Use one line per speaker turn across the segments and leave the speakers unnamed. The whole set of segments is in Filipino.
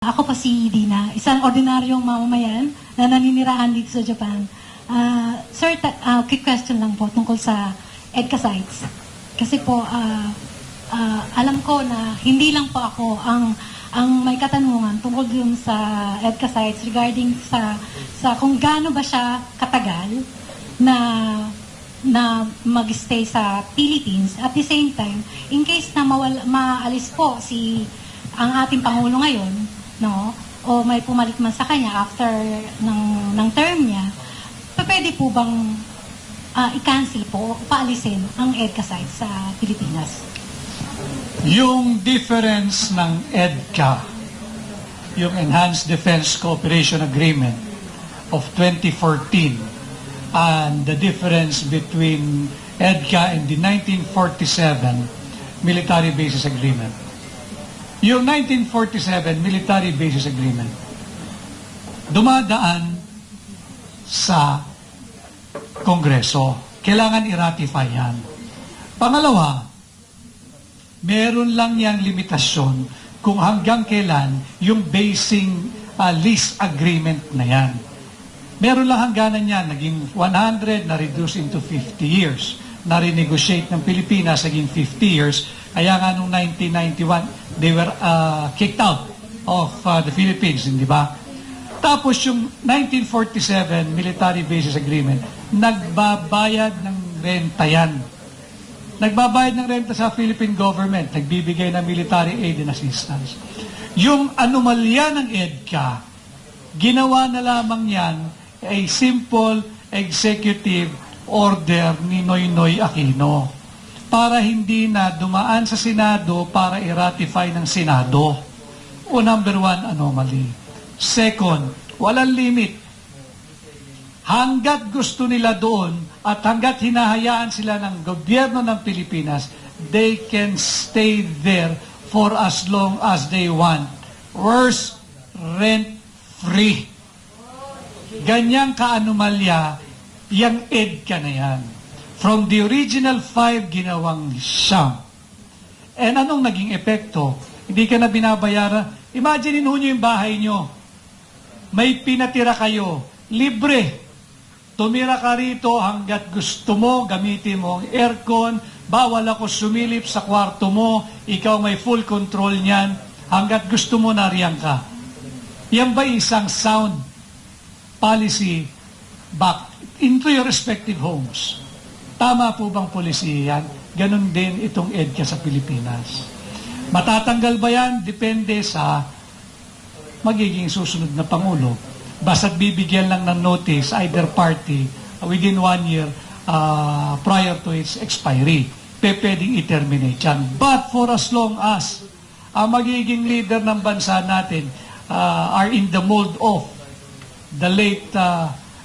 Ako po si Dina, isang ordinaryong mamamayan na naninirahan dito sa Japan. Sir, quick question lang po tungkol sa EDCA sites. Kasi po, alam ko na hindi lang po ako ang may katanungan tungkol dun sa EDCA sites regarding sa kung gaano ba siya katagal na mag-stay sa Philippines. At the same time, in case na maalis po ang ating Pangulo ngayon, no, o may pumalit man sa kanya after ng term niya, pwede po bang i-cancel po o paalisin ang EDCA site sa Pilipinas?
Yung difference ng EDCA, yung Enhanced Defense Cooperation Agreement of 2014, and the difference between EDCA and the 1947 Military Bases Agreement. Yung 1947 Military Bases Agreement, dumadaan sa Kongreso. Kailangan i-ratify yan. Pangalawa, meron lang yang limitasyon kung hanggang kailan yung basing lease agreement na yan. Meron lang hangganan yan. Naging 100, na-reduce into 50 years. Na-renegotiate ng Pilipinas, naging 50 years. Kaya nga noong 1991, they were kicked out of the Philippines, di ba? Tapos yung 1947 Military Bases Agreement, nagbabayad ng renta yan. Nagbabayad ng renta sa Philippine government, nagbibigay ng military aid and assistance. Yung anomalya ng EDCA, ginawa na lamang yan a simple executive order ni Noynoy Aquino para hindi na dumaan sa Senado para i-ratify ng Senado. O number one, anomaly. Second, walang limit. Hanggat gusto nila doon at hanggat hinahayaan sila ng gobyerno ng Pilipinas, they can stay there for as long as they want. Worse, rent-free. Ganyang kaanomalya, yung EDCA na yan. From the original 5, ginawang 9. And anong naging epekto? Hindi ka na binabayaran. Imagine nyo yung bahay nyo. May pinatira kayo. Libre. Tumira ka rito hanggat gusto mo, gamitin mo ang aircon, bawal ako sumilip sa kwarto mo, ikaw may full control niyan, hanggat gusto mo nariyan ka. Yan ba isang sound policy back into your respective homes? Tama po bang policy yan? Ganon din itong EDCA sa Pilipinas. Matatanggal ba yan? Depende sa magiging susunod na Pangulo. Basta't bibigyan lang ng notice either party within 1 year prior to its expiry. Pwedeng i-terminate yan. But for as long as ang magiging leader ng bansa natin are in the mold of the late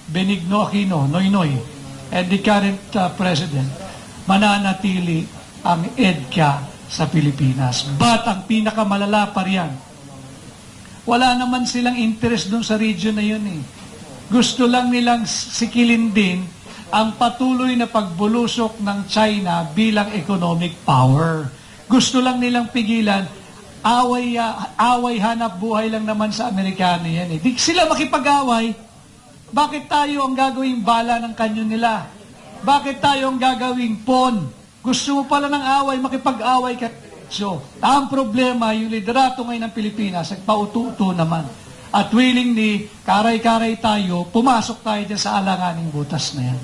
Benigno Aquino, Noynoy, and the current president, mananatili ang EDCA sa Pilipinas. But ang pinakamalala pa riyan, wala naman silang interest dun sa region na yun eh. Gusto lang nilang sikilin din ang patuloy na pagbulusok ng China bilang economic power. Gusto lang nilang pigilan, away hanap buhay lang naman sa Amerikano yan eh. Di sila makipag-away. Bakit tayo ang gagawing bala ng kanyon nila? Bakit tayo ang gagawing pawn? Gusto mo pala ng away, makipag-away ka. So, ang problema, yung liderato ngayon ng Pilipinas, nagpauto-uto naman. At willingly, karay-karay tayo, pumasok tayo dyan sa alanganing butas na yan.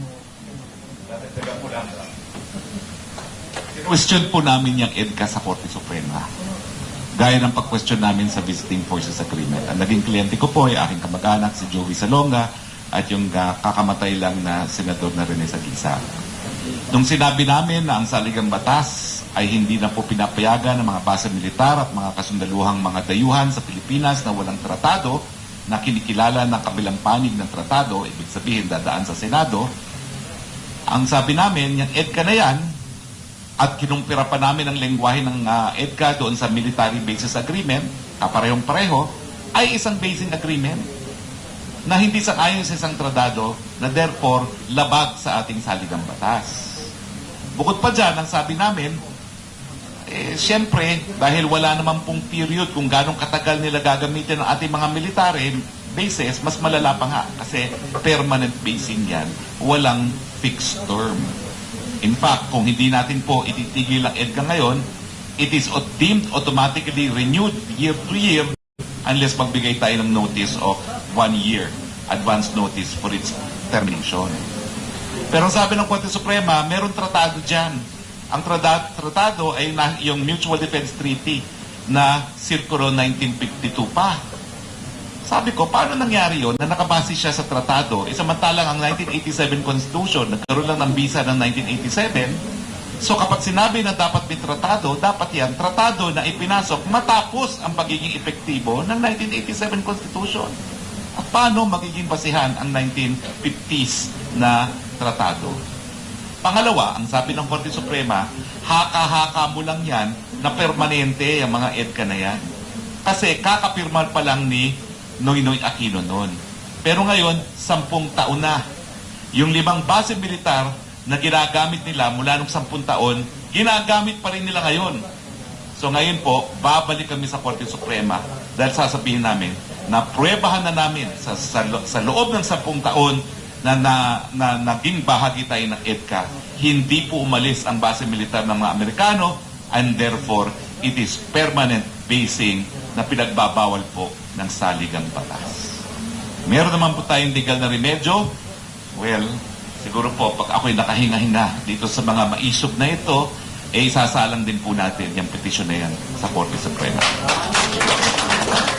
Question po namin yung EDCA sa Korte Suprema. Gaya ng pag-question namin sa Visiting Forces Agreement. Ang naging kliyente ko po ay aking kamag-anak, si Joey Salonga, at yung kakamatay lang na senador na Rene Saguisa. Nung sinabi namin na ang saligang batas ay hindi na po pinapayagan ng mga base militar at mga kasundaluhang mga dayuhan sa Pilipinas na walang tratado na kinikilala ng kabilang panig ng tratado, ibig sabihin dadaan sa Senado, ang sabi namin, yung EDCA na yan, at kinumpira pa namin ang lengguwahe ng EDCA doon sa Military Bases Agreement, kaparehong-pareho, ay isang basing agreement na hindi sang-ayon sa isang tratado na therefore labag sa ating saligang batas. Bukod pa dyan, ang sabi namin, Siyempre, dahil wala naman pong period kung ganong katagal nila gagamitin ang ating mga military bases, mas malala pa nga kasi permanent basing yan. Walang fixed term. In fact, kung hindi natin po ititigil ang EDCA ngayon, it is deemed automatically renewed year to year unless magbigay tayo ng notice of 1 year advance notice for its termination. Pero sabi ng Korte Suprema, meron tratado dyan. Ang tratado ay yung Mutual Defense Treaty na Circulo 1952 pa. Sabi ko, paano nangyari yun na nakabase siya sa tratado? Samantalang ang 1987 Constitution, nagkaroon lang ng visa ng 1987. So kapag sinabi na dapat may tratado, dapat yan tratado na ipinasok matapos ang pagiging epektibo ng 1987 Constitution. At paano magiging basihan ang 1950s na tratado? Pangalawa, ang sabi ng Korte Suprema, haka-haka mo lang yan na permanente ang mga EDCA na yan. Kasi kakapirmal pa lang ni Noynoy Aquino noon. Pero ngayon, 10 taon na. Yung 5 base militar na ginagamit nila mula nung 10 taon, ginagamit pa rin nila ngayon. So ngayon po, babalik kami sa Korte Suprema dahil sasabihin namin na pruwebahan na namin sa loob ng 10 taon na naging bahagi tayo ng EDCA, hindi po umalis ang base militar ng mga Amerikano and therefore it is permanent basing na pinagbabawal po ng saligang batas. Meron naman po tayong legal na remedyo. Well, siguro po pag ako'y nakahinga-hinga dito sa mga maisog na ito, isasalang din po natin yung petisyon na yan sa Korte Suprema.